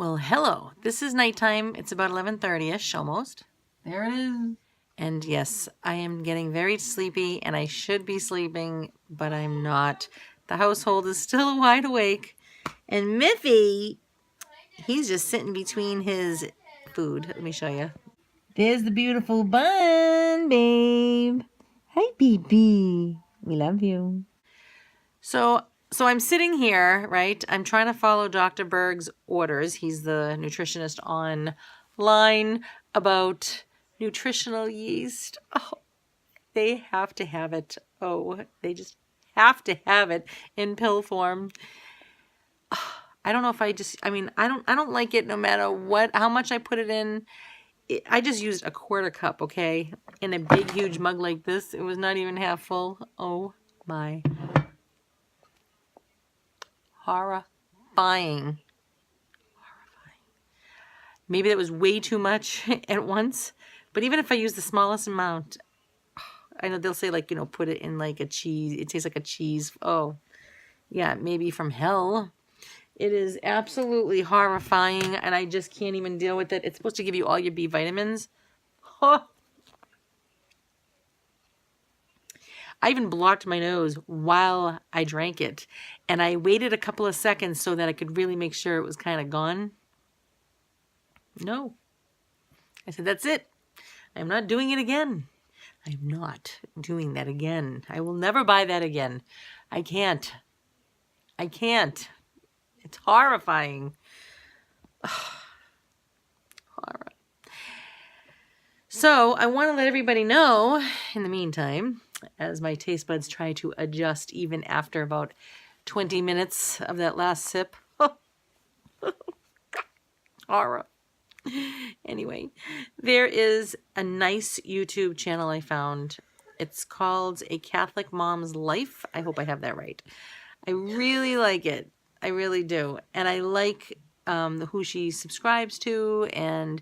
Well, hello. This is nighttime. It's about 11:30ish almost. There it is. And yes, I am getting very sleepy and I should be sleeping, but I'm not. The household is still wide awake. And Miffy, he's just sitting between his food. Let me show you. There's the beautiful bun, babe. Hi, baby. We love you. So I'm sitting here, right? I'm trying to follow Dr. Berg's orders. He's the nutritionist online about nutritional yeast. Oh, they have to have it. Oh, they just have to have it in pill form. Oh, I don't know if I don't like it no matter how much I put it in. I just used a quarter cup, okay? In a big, huge mug like this. It was not even half full. Oh my. Horrifying. Maybe that was way too much at once. But even if I use the smallest amount, I know they'll say, like, you know, put it in like a cheese. It tastes like a cheese. Oh, yeah, maybe from hell. It is absolutely horrifying, and I just can't even deal with it. It's supposed to give you all your B vitamins. Oh. I even blocked my nose while I drank it, and I waited a couple of seconds so that I could really make sure it was kind of gone. No. I said, that's it. I'm not doing it again. I'm not doing that again. I will never buy that again. I can't. I can't. It's horrifying. Horror. So I want to let everybody know, in the meantime, as my taste buds try to adjust even after about 20 minutes of that last sip. Horror. Anyway, there is a nice YouTube channel I found. It's called A Catholic Mom's Life. I hope I have that right. I really like it. I really do. And I like who she subscribes to. And,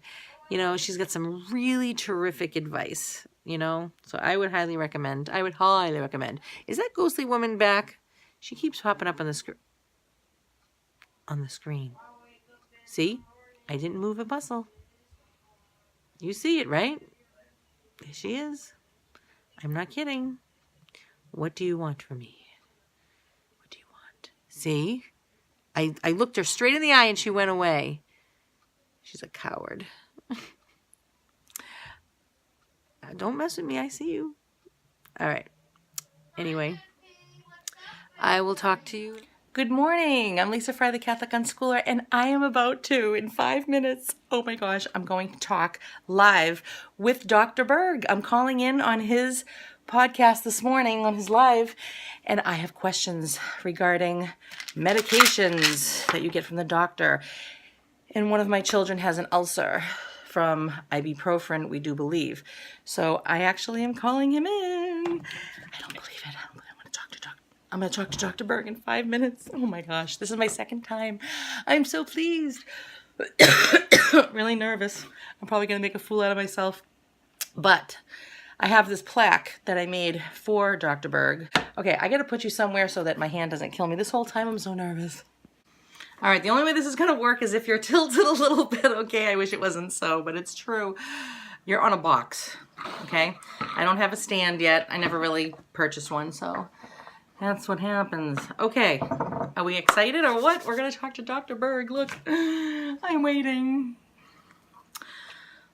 you know, she's got some really terrific advice, you know. So I would highly recommend. I would highly recommend. Is that ghostly woman back? She keeps popping up on the screen. See? I didn't move a muscle. You see it, right? There she is. I'm not kidding. What do you want from me? What do you want? See? I looked her straight in the eye and she went away. She's a coward. Don't mess with me. I see you. All right. Anyway, I will talk to you. Good morning. I'm Lisa Fry, the Catholic Unschooler, and I am about to, in 5 minutes, oh my gosh, I'm going to talk live with Dr. Berg. I'm calling in on his podcast this morning, on his live, and I have questions regarding medications that you get from the doctor. And one of my children has an ulcer from ibuprofen, we do believe. So I actually am calling him in. I don't believe it. I'm going to talk to Dr. Berg in 5 minutes. Oh my gosh, this is my second time. I'm so pleased. Really nervous. I'm probably going to make a fool out of myself. But I have this plaque that I made for Dr. Berg. Okay, I got to put you somewhere so that my hand doesn't kill me. This whole time I'm so nervous. All right, the only way this is going to work is if you're tilted a little bit. Okay, I wish it wasn't so, but it's true. You're on a box, okay? I don't have a stand yet. I never really purchased one, so that's what happens. Okay, are we excited or what? We're going to talk to Dr. Berg. Look, I'm waiting.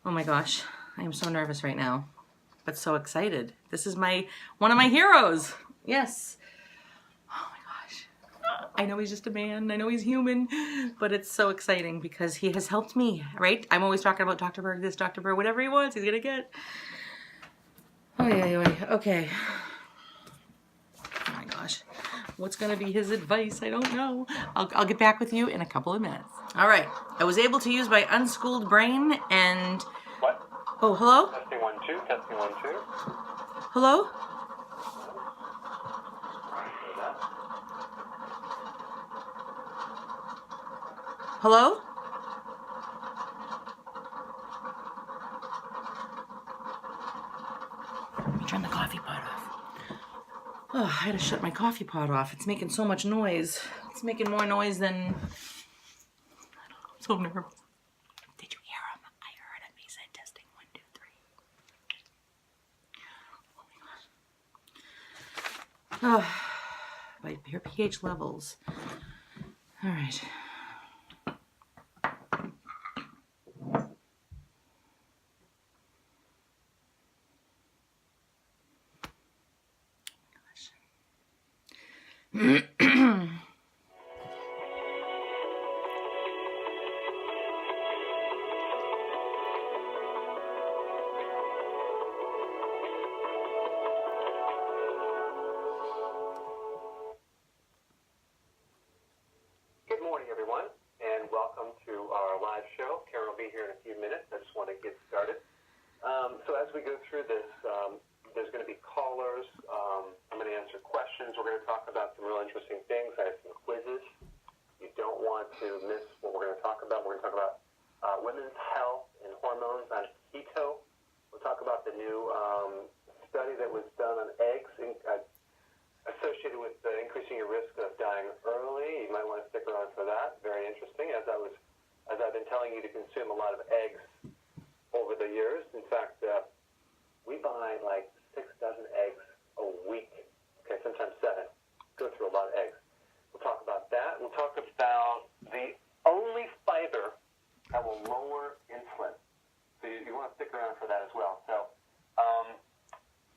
Oh my gosh, I am so nervous right now, but so excited. This is one of my heroes. Yes. Oh my gosh. I know he's just a man. I know he's human, but it's so exciting because he has helped me, right? I'm always talking about Dr. Berg, this, Dr. Berg, whatever he wants, he's going to get. Oh, yeah. Okay. What's going to be his advice? I don't know. I'll get back with you in a couple of minutes. All right. I was able to use my unschooled brain and... What? Oh, hello? Testing 1, 2. Testing 1, 2. Hello? Hello? Let me turn the coffee pot off. Oh, I had to shut my coffee pot off. It's making so much noise. It's making more noise than... I don't know. So nervous. Did you hear him? I heard him. He said testing 1, 2, 3. Oh my gosh. By your pH levels. All right. Good morning, everyone, and welcome to our live show. Karen will be here in a few minutes. I just want to get started. So as we go through this, there's going to be callers. I'm going to answer questions. We're going to talk about some real interesting things. I have some quizzes. You don't want to miss what we're going to talk about. We're going to talk about women's health and hormones on keto. We'll talk about the new study that was done on eggs associated with increasing your risk of dying early. You might want to stick around for that. Very interesting. As I've been telling you to consume a lot of eggs over the years. In fact, we buy like 6 dozen eggs a week. Okay, sometimes 7. Go through a lot of eggs. We'll talk about that. We'll talk about the only fiber that will lower insulin. So you want to stick around for that as well. So,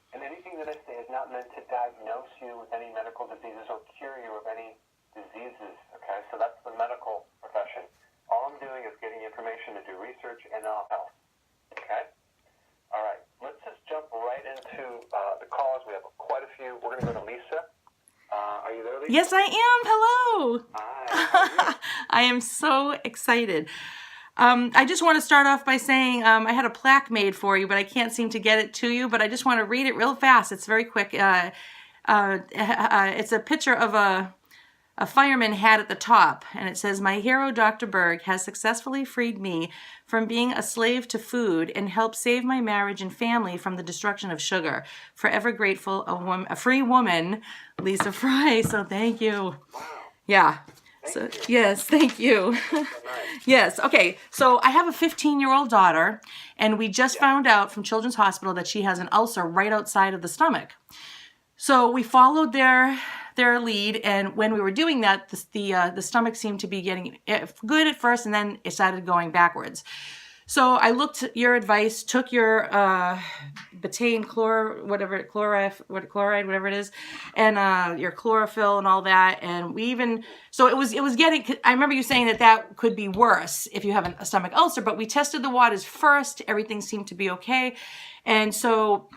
and anything that I say is not meant to diagnose you with any medical diseases or cure you of any diseases. Okay, so that's the medical profession. All I'm doing is getting information to do research and health. Okay? All right, let's just jump right into the calls. We have quite a few. We're going to go to Lisa. Are you there, Lisa? Yes, I am. Hello. Hi. How are you? I am so excited. I just want to start off by saying I had a plaque made for you, but I can't seem to get it to you. But I just want to read it real fast. It's very quick. It's a picture of a fireman hat at the top, and it says, "My hero, Dr. Berg, has successfully freed me from being a slave to food and helped save my marriage and family from the destruction of sugar. Forever grateful, a free woman, Lisa Fry." So thank you. Wow. Yeah. Thank you. Yes, thank you. So nice. Yes. Okay. So I have a 15-year-old daughter, and we just found out from Children's Hospital that she has an ulcer right outside of the stomach. So we followed their lead, and when we were doing that, the stomach seemed to be getting good at first, and then it started going backwards. So I looked at your advice, took your betaine chloride, whatever it is, and your chlorophyll and all that, and we even it was getting. I remember you saying that could be worse if you have a stomach ulcer, but we tested the waters first. Everything seemed to be okay, and so.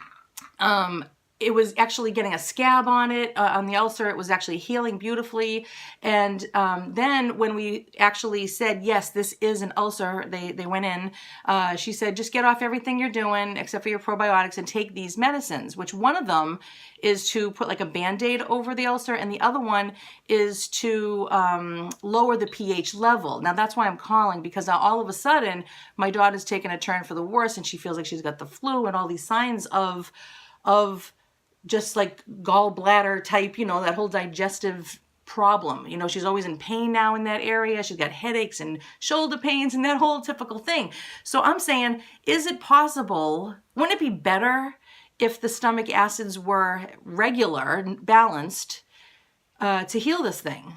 It was actually getting a scab on it, on the ulcer. It was actually healing beautifully. And then when we actually said, yes, this is an ulcer, they went in. She said, just get off everything you're doing except for your probiotics and take these medicines, which one of them is to put like a Band-Aid over the ulcer, and the other one is to lower the pH level. Now, that's why I'm calling, because now all of a sudden, my daughter's taken a turn for the worse, and she feels like she's got the flu and all these signs of just like gallbladder type, that whole digestive problem. She's always in pain now in that area. She's got headaches and shoulder pains and that whole typical thing. So I'm saying, is it possible, wouldn't it be better if the stomach acids were regular, balanced, to heal this thing?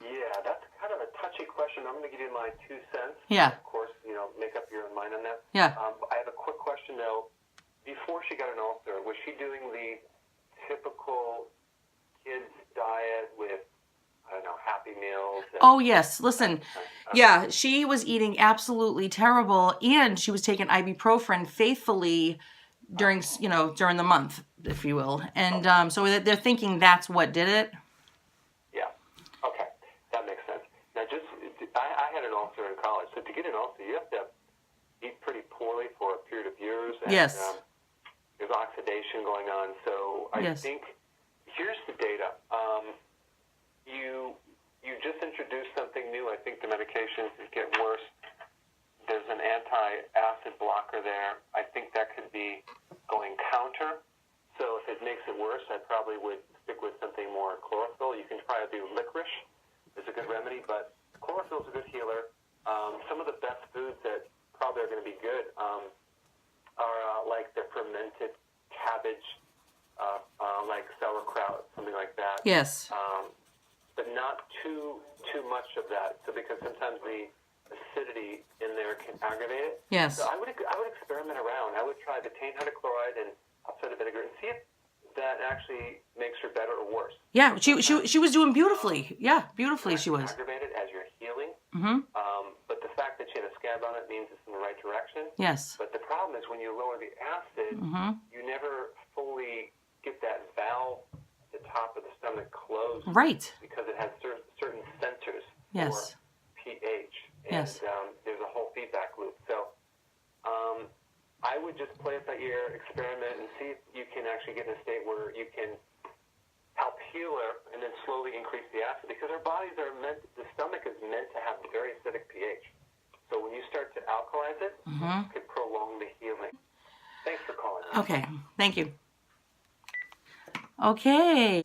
Yeah, that's kind of a touchy question. I'm going to give you my 2 cents. Yeah. Of course, make up your own mind on that. Yeah. I have a quick question, though. Before she got an ulcer, was she doing the typical kids diet with, Happy Meals? Oh, yes. Listen, yeah, she was eating absolutely terrible, and she was taking ibuprofen faithfully during the month, if you will. And so they're thinking that's what did it. Yeah. Okay. That makes sense. Now, I had an ulcer in college. So to get an ulcer, you have to eat pretty poorly for a period of years. And, yes. There's oxidation going on. So I think here's the data. You just introduced something new. I think the medications get worse. There's an anti-acid blocker there. I think that could be going counter. So if it makes it worse, I probably would stick with something more chlorophyll. You can probably do licorice. It's a good remedy, but Chlorophyll's a good healer. Some of the best foods that probably are going to be good are like the fermented cabbage, like sauerkraut, something like that. Yes. But not too much of that. So because sometimes the acidity in there can aggravate it. Yes. So I would experiment around. I would try betaine hydrochloride and apple cider vinegar and see if that actually makes her better or worse. Yeah, she was doing beautifully. Yeah, beautifully she was. Aggravated as you're healing. Mm-hmm. But the fact that she had a scab on it means it's in the right direction. Yes. But the problem is when you lower the acid, you never fully get that valve at the top of the stomach closed. Right. Because it has certain sensors yes. for pH. And yes. There's a whole feedback loop. So I would just play it by ear, experiment, and see if you can actually get in a state where you can help heal her and then slowly increase the acid, because our bodies are meant, the stomach is meant to have very acidic pH. So when you start to alkalize it, it could prolong the healing. Thanks for calling. Okay, thank you. Okay.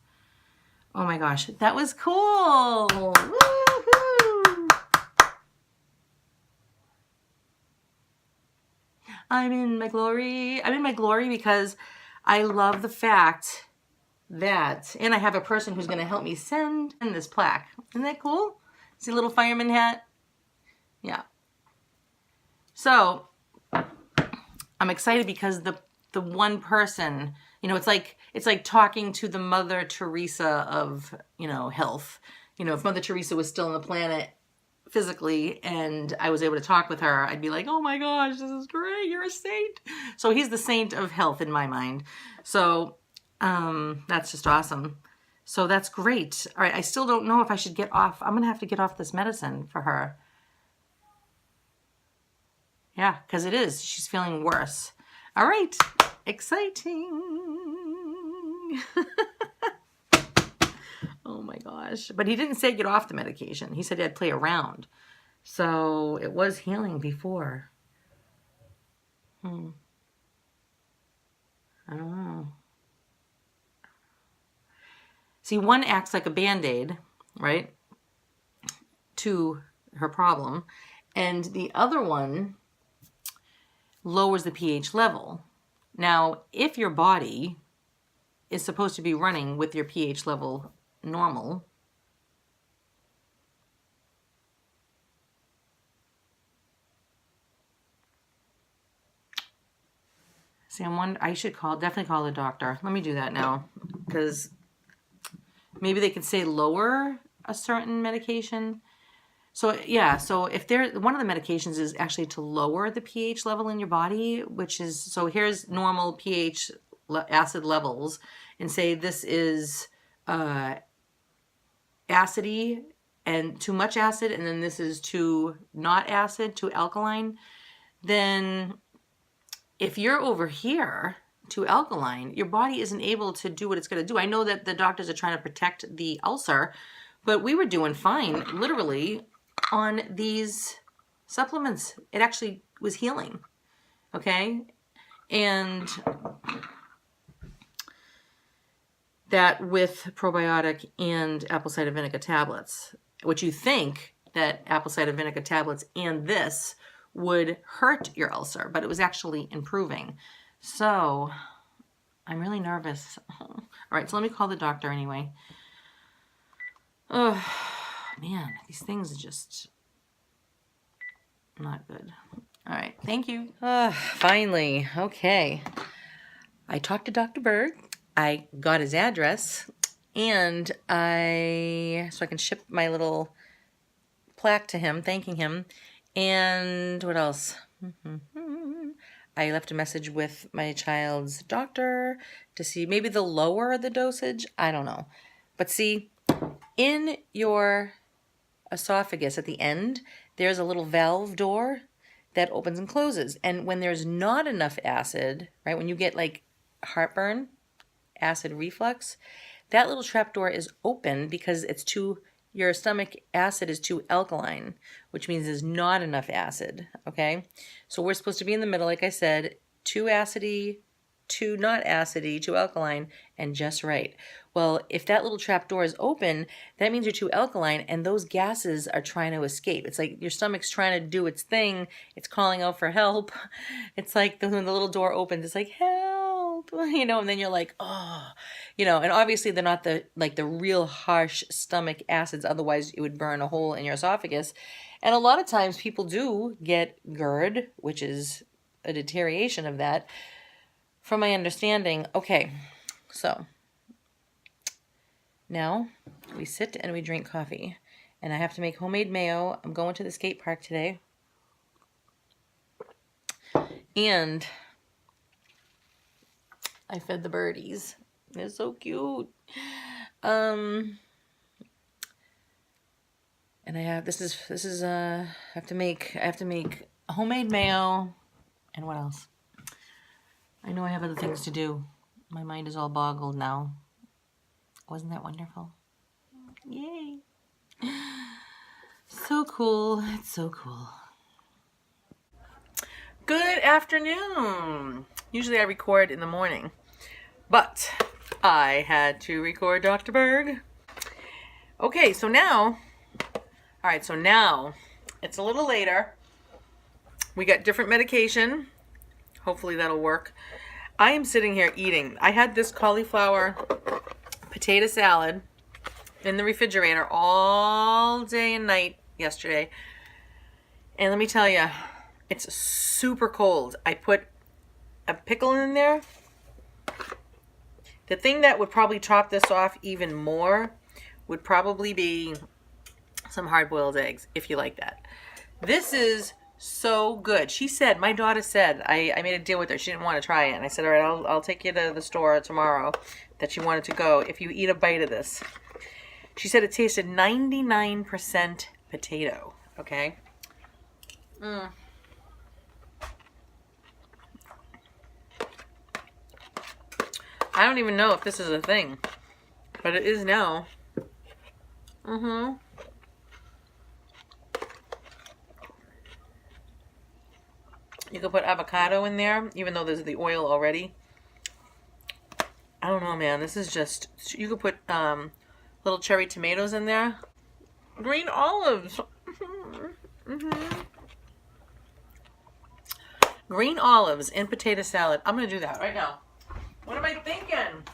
Oh my gosh, that was cool. Woo-hoo. I'm in my glory. I'm in my glory because I love the fact that, and I have a person who's going to help me send in this plaque. Isn't that cool? See a little fireman hat? Yeah. So I'm excited because the one person, you know, it's like talking to the Mother Teresa of, you know, health. You know, if Mother Teresa was still on the planet physically and I was able to talk with her, I'd be like, oh my gosh, this is great, you're a saint. So he's the saint of health in my mind. So that's just awesome. So that's great. All right, I still don't know if I should get off. I'm gonna have to get off this medicine for her. Yeah, because it is. She's feeling worse. All right, exciting. Oh my gosh. But he didn't say get off the medication. He said I'd play around. So it was healing before. I don't know. See, one acts like a Band-Aid, right, to her problem. And the other one lowers the pH level. Now, if your body is supposed to be running with your pH level normal, see, I should definitely call the doctor. Let me do that now, because maybe they could say lower a certain medication. So yeah, so if one of the medications is actually to lower the pH level in your body, which is, so here's normal pH acid levels, and say this is acidy and too much acid, and then this is too not acid, too alkaline, then if you're over here too alkaline, your body isn't able to do what it's going to do. I know that the doctors are trying to protect the ulcer, but we were doing fine, literally, on these supplements. It actually was healing, okay? And that with probiotic and apple cider vinegar tablets, which you think that apple cider vinegar tablets and this would hurt your ulcer, but it was actually improving. So I'm really nervous. All right, so let me call the doctor anyway. Oh, man, these things are just not good. All right, thank you. Finally, okay. I talked to Dr. Berg. I got his address, and so I can ship my little plaque to him, thanking him. And what else? I left a message with my child's doctor to see maybe they'll lower the dosage. I don't know. But see, in your esophagus at the end, there's a little valve door that opens and closes. And when there's not enough acid, right, when you get like heartburn, acid reflux, that little trap door is open because your stomach acid is too alkaline, which means there's not enough acid, okay? So we're supposed to be in the middle, like I said, too acidy, too not acidy, too alkaline, and just right. Well, if that little trap door is open, that means you're too alkaline, and those gases are trying to escape. It's like your stomach's trying to do its thing. It's calling out for help. It's like when the little door opens, it's like, help, you know, and then you're like, oh, you know, and obviously they're not the real harsh stomach acids. Otherwise, it would burn a hole in your esophagus. And a lot of times people do get GERD, which is a deterioration of that, from my understanding. Okay, so now we sit and we drink coffee. And I have to make homemade mayo. I'm going to the skate park today. And I fed the birdies. They're so cute. And I have I have to make homemade mayo. And what else? I know I have other things to do. My mind is all boggled now. Wasn't that wonderful? Yay. So cool. It's so cool. Good afternoon. Usually I record in the morning, but I had to record Dr. Berg. Okay, so now it's a little later. We got different medication. Hopefully that'll work. I am sitting here eating. I had this cauliflower potato salad in the refrigerator all day and night yesterday. And let me tell you, it's super cold. I put a pickle in there. The thing that would probably top this off even more would probably be some hard-boiled eggs, if you like that. This is so good. She said, my daughter said, I made a deal with her. She didn't want to try it. And I said, all right, I'll take you to the store tomorrow that she wanted to go if you eat a bite of this. She said it tasted 99% potato. Okay? I don't even know if this is a thing, but it is now. You could put avocado in there, even though there's the oil already. I don't know, man. This is just... You could put little cherry tomatoes in there. Green olives. Green olives in potato salad. I'm going to do that right now. What am I thinking?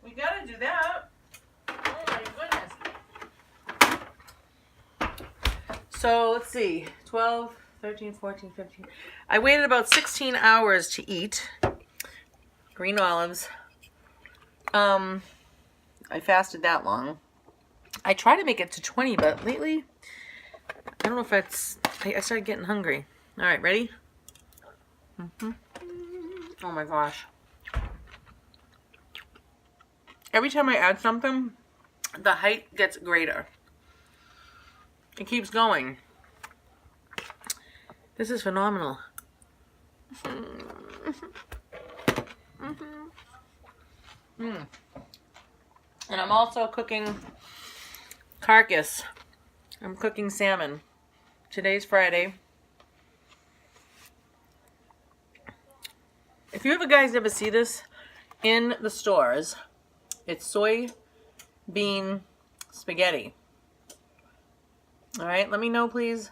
We got to do that. Oh, my goodness. So, let's see. 12... 13, 14, 15. I waited about 16 hours to eat green olives. I fasted that long. I try to make it to 20, but lately, I don't know if that's... I started getting hungry. All right, ready? Oh my gosh. Every time I add something, the height gets greater. It keeps going. This is phenomenal. And I'm also cooking carcass. I'm cooking salmon. Today's Friday. If you guys ever see this in the stores, it's soybean spaghetti. All right, let me know, please,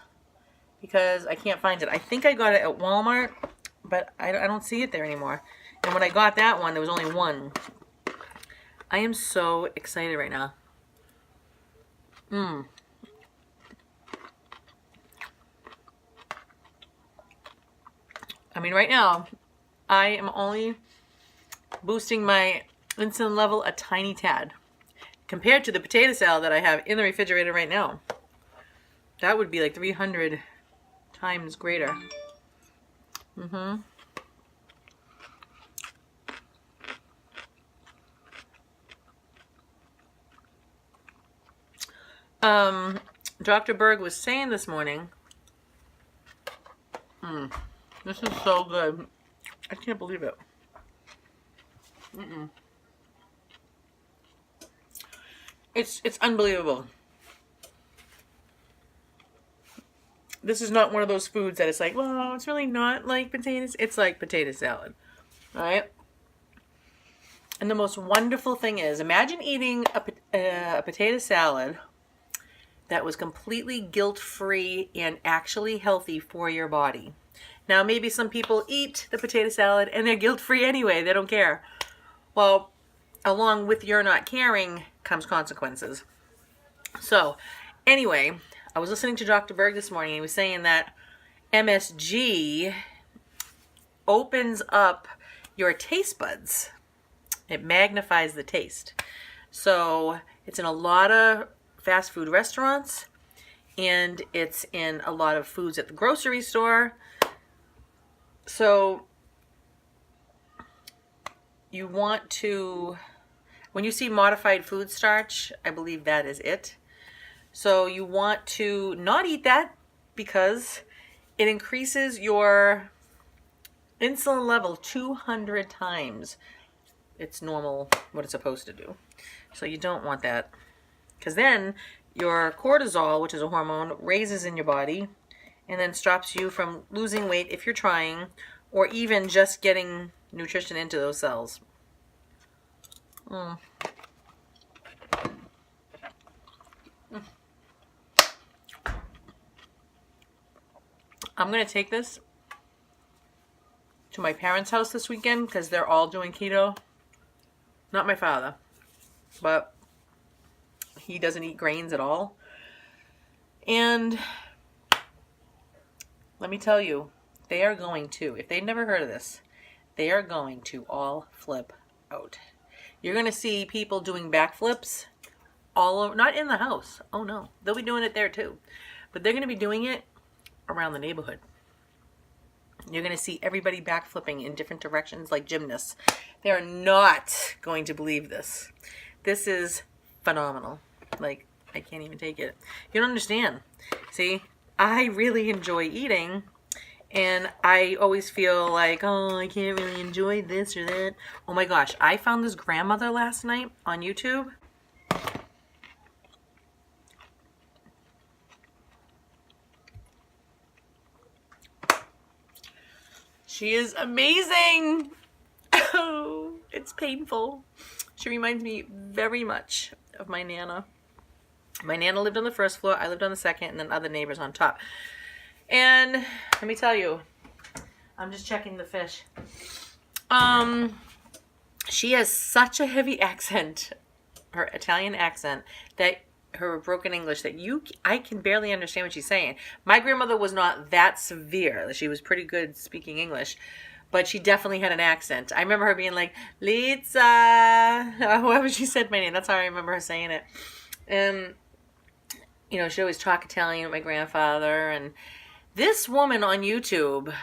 because I can't find it. I think I got it at Walmart, but I don't see it there anymore. And when I got that one, there was only one. I am so excited right now. I mean, right now, I am only boosting my insulin level a tiny tad compared to the potato salad that I have in the refrigerator right now. That would be like 300 times greater. Dr. Berg was saying this morning, this is so good. I can't believe it. It's unbelievable. This is not one of those foods that it's like, well, it's really not like potatoes. It's like potato salad. All right? And the most wonderful thing is, imagine eating a potato salad that was completely guilt-free and actually healthy for your body. Now, maybe some people eat the potato salad and they're guilt-free anyway. They don't care. Well, along with your not caring comes consequences. So, anyway, I was listening to Dr. Berg this morning. He was saying that MSG opens up your taste buds. It magnifies the taste. So, it's in a lot of fast food restaurants, and it's in a lot of foods at the grocery store. So you want to, when you see modified food starch, I believe that is it. So you want to not eat that because it increases your insulin level 200 times it's normal, what it's supposed to do. So you don't want that. Because then your cortisol, which is a hormone, raises in your body and then stops you from losing weight if you're trying, or even just getting nutrition into those cells. I'm going to take this to my parents' house this weekend because they're all doing keto. Not my father, but he doesn't eat grains at all. And let me tell you, they are going to, if they've never heard of this, they are going to all flip out. You're going to see people doing backflips all over, not in the house. Oh no, they'll be doing it there too. But they're going to be doing it around the neighborhood. You're going to see everybody backflipping in different directions like gymnasts. They are not going to believe this. This is phenomenal. Like, I can't even take it. You don't understand. See, I really enjoy eating, and I always feel like, oh, I can't really enjoy this or that. Oh my gosh, I found this grandmother last night on YouTube. She is amazing. Oh, it's painful. She reminds me very much of my Nana. My Nana lived on the first floor, I lived on the second, and then other neighbors on top. And let me tell you, I'm just checking the fish. She has such a heavy accent, her Italian accent, that her broken English, that I can barely understand what she's saying. My grandmother was not that severe. She was pretty good speaking English, but she definitely had an accent. I remember her being like, Lisa, however she said my name. That's how I remember her saying it. And, you know, she always talk Italian with my grandfather. And this woman on YouTube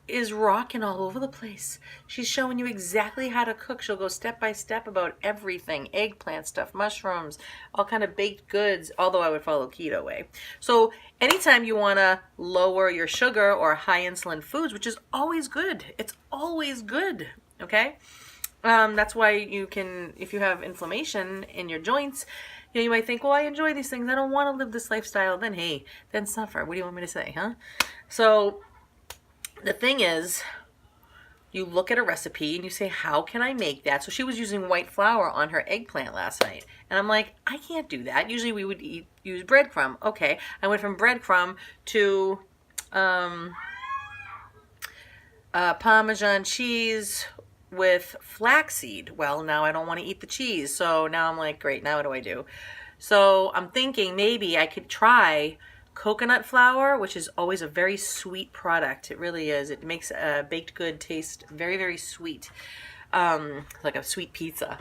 is rocking all over the place. She's showing you exactly how to cook. She'll go step by step about everything. Eggplant stuff, mushrooms, all kind of baked goods, although I would follow keto way. So anytime you want to lower your sugar or high insulin foods, which is always good. It's always good, okay? That's why you can, if you have inflammation in your joints, you know, you might think, well, I enjoy these things. I don't want to live this lifestyle. Then, hey, then suffer. What do you want me to say, huh? So the thing is, you look at a recipe and you say, how can I make that? So she was using white flour on her eggplant last night. And I'm like, I can't do that. Usually we would use breadcrumb. Okay. I went from breadcrumb to Parmesan cheese with flaxseed. Well, now I don't want to eat the cheese. So now I'm like, great, now what do I do? So I'm thinking maybe I could try coconut flour, which is always a very sweet product. It really is. It makes a baked good taste very, very sweet. Like a sweet pizza.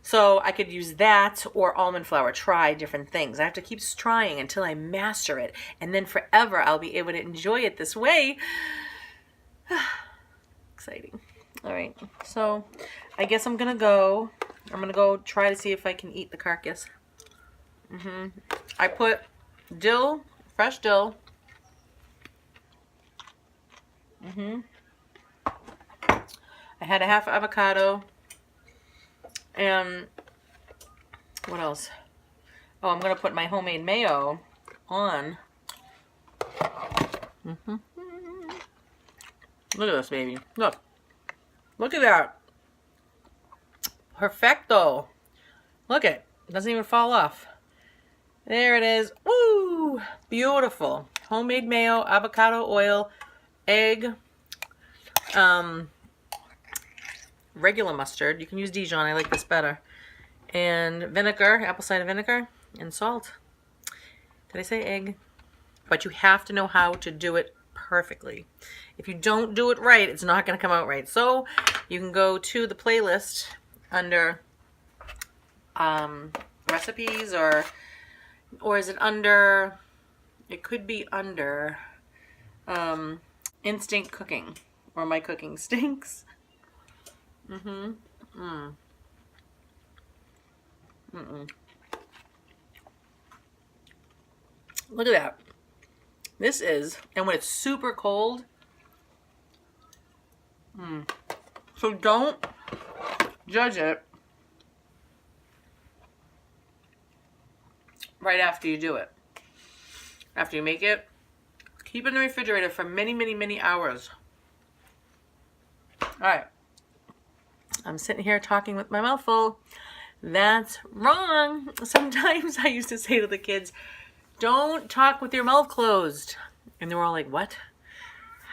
So I could use that or almond flour. Try different things. I have to keep trying until I master it. And then forever I'll be able to enjoy it this way. Exciting. All right. So I guess I'm going to go. I'm going to go try to see if I can eat the carcass. I put dill, fresh dill. I had a half avocado. And what else? Oh, I'm going to put my homemade mayo on. Look at this, baby. Look. Look at that. perfecto. Look it doesn't even fall off. There it is. Woo! Beautiful. Homemade mayo, avocado oil, egg, regular mustard. You can use Dijon. I like this better. And vinegar, apple cider vinegar, and salt. Did I say egg? But you have to know how to do it perfectly. If you don't do it right, it's not going to come out right. So you can go to the playlist under recipes, or is it under, it could be under instinct cooking, or my cooking stinks. Look at that. This is, and when it's super cold, so don't judge it right after you do it. After you make it, keep it in the refrigerator for many, many, many hours. All right. I'm sitting here talking with my mouth full. That's wrong. Sometimes I used to say to the kids, don't talk with your mouth closed. And they were all like, what?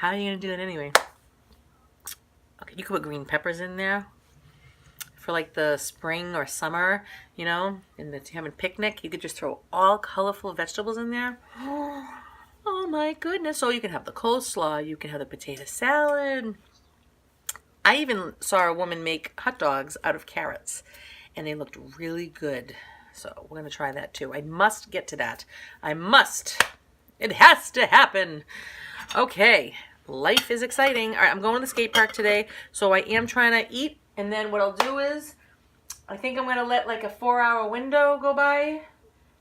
How are you going to do that anyway? Okay, you could put green peppers in there for like the spring or summer, you know, and if you're having a picnic, you could just throw all colorful vegetables in there. Oh my goodness. So you can have the coleslaw, you can have the potato salad. I even saw a woman make hot dogs out of carrots, and they looked really good. So we're going to try that too. I must get to that. I must. It has to happen. Okay. Life is exciting. All right, I'm going to the skate park today, so I am trying to eat, and then what I'll do is, I think I'm going to let like a 4-hour window go by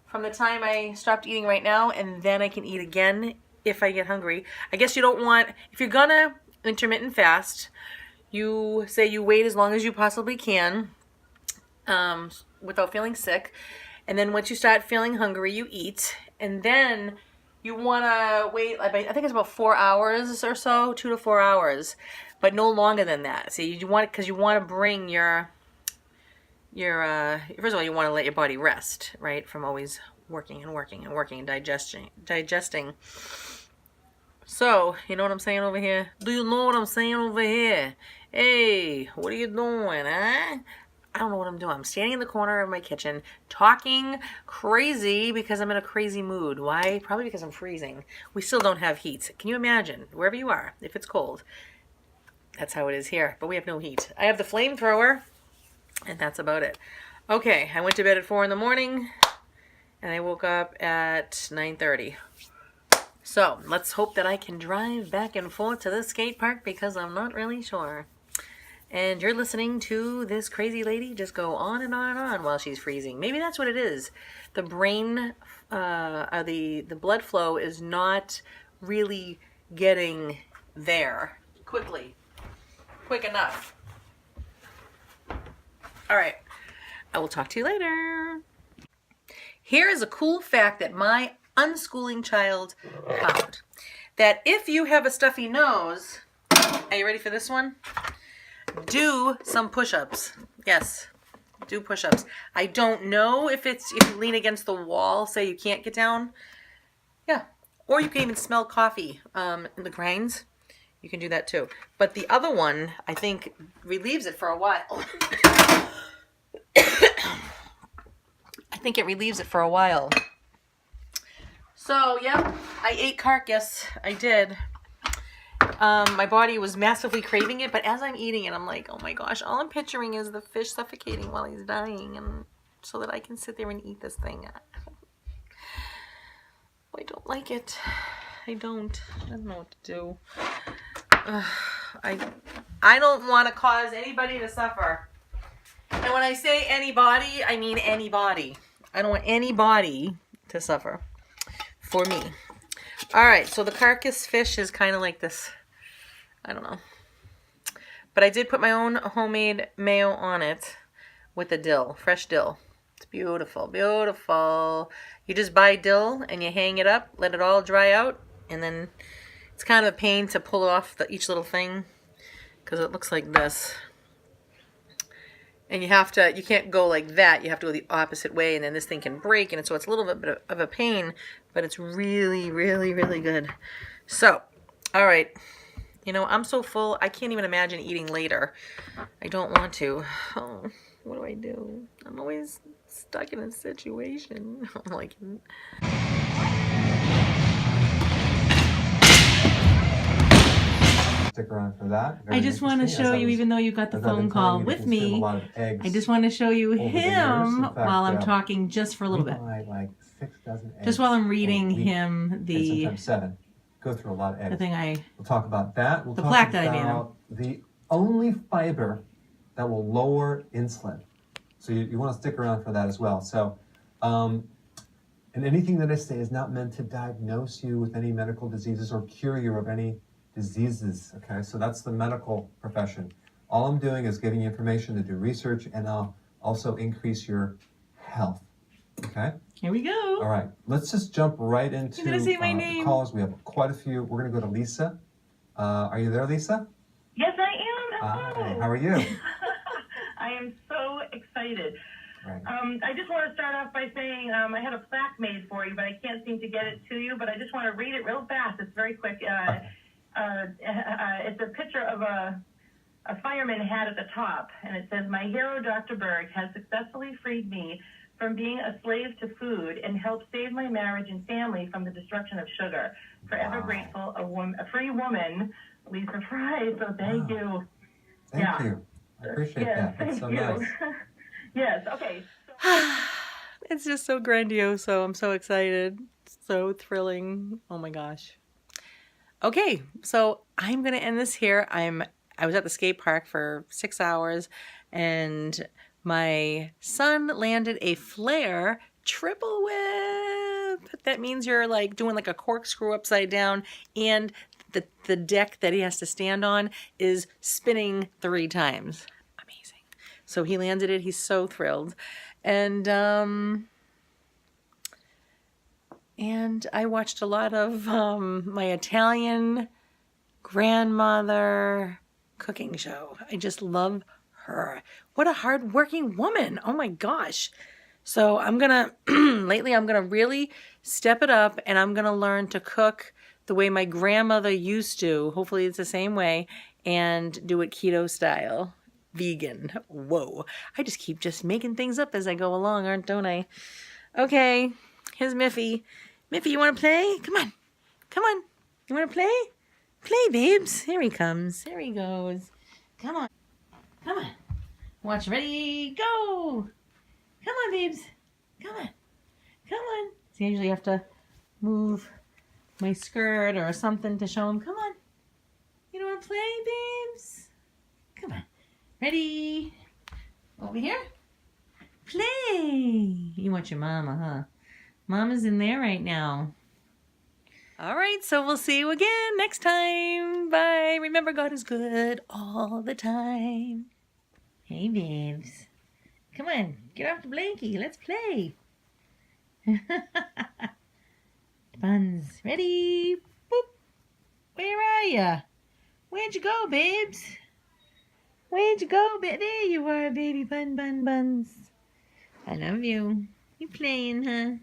from the time I stopped eating right now, and then I can eat again if I get hungry. I guess you don't want, if you're going to intermittent fast, you say you wait as long as you possibly can without feeling sick, and then once you start feeling hungry, you eat, and then you want to wait, I think it's about 4 hours or so, 2 to 4 hours, but no longer than that. So you want, because you want to bring your first of all, you want to let your body rest, right, from always working and working and working and digesting. So, you know what I'm saying over here? Do you know what I'm saying over here? Hey, what are you doing, huh? I don't know what I'm doing. I'm standing in the corner of my kitchen talking crazy because I'm in a crazy mood. Why? Probably because I'm freezing. We still don't have heat. Can you imagine? Wherever you are, if it's cold, that's how it is here. But we have no heat. I have the flamethrower, and that's about it. Okay, I went to bed at 4 in the morning, and I woke up at 9:30. So let's hope that I can drive back and forth to the skate park because I'm not really sure. And you're listening to this crazy lady just go on and on and on while she's freezing. Maybe that's what it is. The brain, the blood flow is not really getting there quick enough. All right. I will talk to you later. Here is a cool fact that my unschooling child found. That if you have a stuffy nose, are you ready for this one? Do some push-ups. Yes, do push-ups. I don't know if you lean against the wall, say you can't get down. Yeah, or you can even smell coffee in the grinds. You can do that too. But the other one, I think, relieves it for a while. I think it relieves it for a while. So, yeah, I ate carcass. I did. My body was massively craving it, but as I'm eating it, I'm like, oh my gosh, all I'm picturing is the fish suffocating while he's dying, and so that I can sit there and eat this thing. I don't like it. I don't know what to do. I don't want to cause anybody to suffer. And when I say anybody, I mean anybody. I don't want anybody to suffer for me. All right, so the carcass fish is kind of like this. I don't know. But I did put my own homemade mayo on it with the dill, fresh dill. It's beautiful, beautiful. You just buy dill and you hang it up, let it all dry out, and then it's kind of a pain to pull off each little thing because it looks like this. And you can't go like that. You have to go the opposite way, and then this thing can break, and so it's a little bit of a pain, but it's really, really, really good. So, all right. You know, I'm so full, I can't even imagine eating later. I don't want to. Oh, what do I do? I'm always stuck in a situation. I'm like, Stick around for that. I just want to show you, even though you got the phone call with me, I just want to show you him while I'm talking just for a little bit. Like 6 dozen eggs. Just while I'm reading him the sometimes 7. Go through a lot of eggs. the thing We'll talk about that. We'll the talk plaque that I made him. about the only fiber that will lower insulin. So you want to stick around for that as well. So, and anything that I say is not meant to diagnose you with any medical diseases or cure you of any diseases, okay? So that's the medical profession. All I'm doing is giving you information to do research, and I'll also increase your health, okay? Here we go. All right, let's just jump right into You're gonna say my name. calls. We have quite a few. We're gonna go to Lisa. Are you there, Lisa? Yes, I am. Hello. Hi, how are you? I am so excited. Right. I just want to start off by saying I had a plaque made for you, but I can't seem to get it to you. But I just want to read it real fast. It's very quick. It's a picture of a fireman hat at the top, and it says, "My hero, Dr. Berg, has successfully freed me from being a slave to food and helped save my marriage and family from the destruction of sugar. Forever grateful, a free woman, Lisa Fry." So thank you. Thank you. I appreciate that. That's so nice. Yes, okay. It's just so grandiose, so I'm so excited. So thrilling. Oh my gosh. Okay, so I'm gonna end this here. I was at the skate park for 6 hours, and my son landed a flare triple whip. That means you're like doing like a corkscrew upside down, and the deck that he has to stand on is spinning 3 times. Amazing. So he landed it. He's so thrilled. And I watched a lot of my Italian grandmother cooking show. I just love her. What a hardworking woman. Oh my gosh. So I'm gonna, lately I'm gonna really step it up, and I'm gonna learn to cook the way my grandmother used to. Hopefully it's the same way, and do it keto style. Vegan. Whoa. I just keep making things up as I go along, don't I? Okay. Here's Miffy. Miffy, you want to play? Come on. Come on. You want to play? Play, babes. Here he comes. Here he goes. Come on. Come on. Watch. Ready. Go. Come on, babes. Come on. Come on. So I usually have to move my skirt or something to show him. Come on. You don't want to play, babes? Come on. Ready? Over here? Play! You want your mama, huh? Mama's in there right now. All right, so we'll see you again next time. Bye. Remember, God is good all the time. Hey, babes. Come on, get off the blankie. Let's play. Buns. Ready? Boop. Where are ya? Where'd you go, babes? Where'd you go? There you are, baby buns. I love you. You playing, huh?